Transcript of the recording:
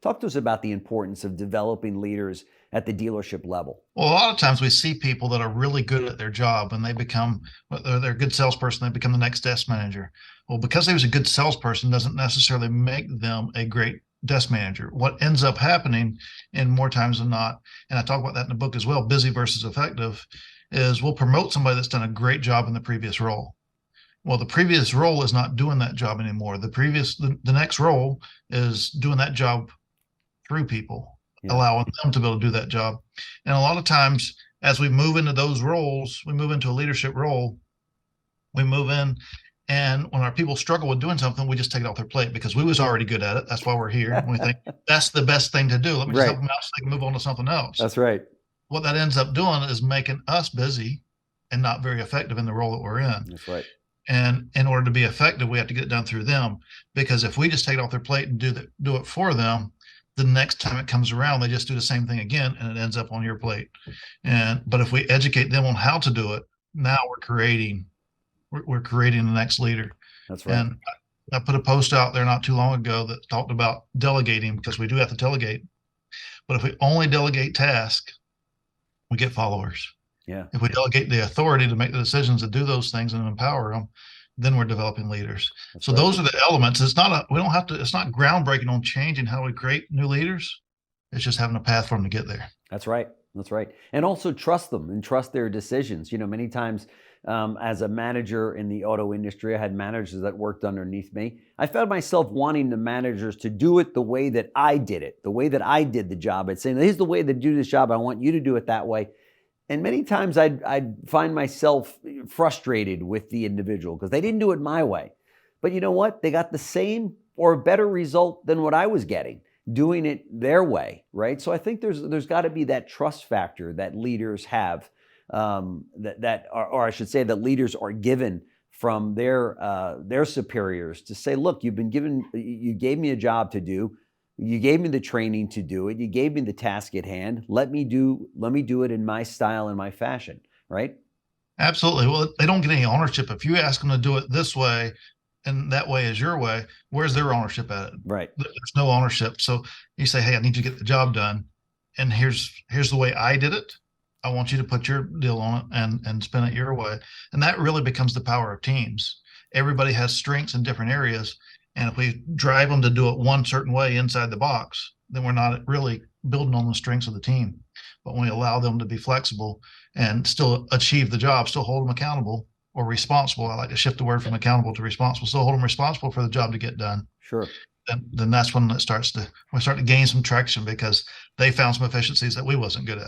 Talk to us about the importance of developing leaders at the dealership level. Well, a lot of times we see people that are really good at their job and they become, they're a good salesperson, they become the next desk manager. Well, because he was a good salesperson doesn't necessarily make them a great desk manager. What ends up happening, in more times than not, and I talk about that in the book as well, busy versus effective, is we'll promote somebody that's done a great job in the previous role. Well, the previous role is not doing that job anymore. The next role is doing that job through people, allowing them to be able to do that job. And a lot of times, as we move into those roles, we move into a leadership role, we move in, and when our people struggle with doing something, we just take it off their plate because we was already good at it. That's why we're here. And we think that's the best thing to do. Let me just help them out so they can move on to something else. That's right. What that ends up doing is making us busy and not very effective in the role that we're in. That's right. And in order to be effective, we have to get it done through them, because if we just take it off their plate and do it for them, the next time it comes around, they just do the same thing again, and it ends up on your plate. But if we educate them on how to do it, now we're creating the next leader. That's right. And I put a post out there not too long ago that talked about delegating, because we do have to delegate. But if we only delegate tasks, we get followers. Yeah. If we delegate the authority to make the decisions to do those things and empower them, then we're developing leaders. So those are the elements. It's not groundbreaking on changing how we create new leaders. It's just having a path for them to get there. That's right. That's right. And also trust them and trust their decisions. Many times as a manager in the auto industry, I had managers that worked underneath me. I found myself wanting the managers to do it the way that I did it, the way that I did the job. I'd say, here's the way to do this job. I want you to do it that way. And many times I'd find myself frustrated with the individual because they didn't do it my way. But you know what? They got the same or better result than what I was getting, doing it their way, right? So I think there's got to be that trust factor that leaders have, or I should say that leaders are given from their superiors to say, look, you gave me a job to do. You gave me the training to do it. You gave me the task at hand. Let me do it in my style and my fashion, right? Absolutely. Well, they don't get any ownership. If you ask them to do it this way and that way is your way, where's their ownership at it? Right. There's no ownership. So you say, hey, I need you to get the job done. And here's the way I did it. I want you to put your deal on it and spin it your way. And that really becomes the power of teams. Everybody has strengths in different areas. And if we drive them to do it one certain way inside the box, then we're not really building on the strengths of the team. But when we allow them to be flexible and still achieve the job, still hold them accountable or responsible. I like to shift the word from accountable to responsible. Still hold them responsible for the job to get done. Sure. Then that's when we start to gain some traction, because they found some efficiencies that we wasn't good at.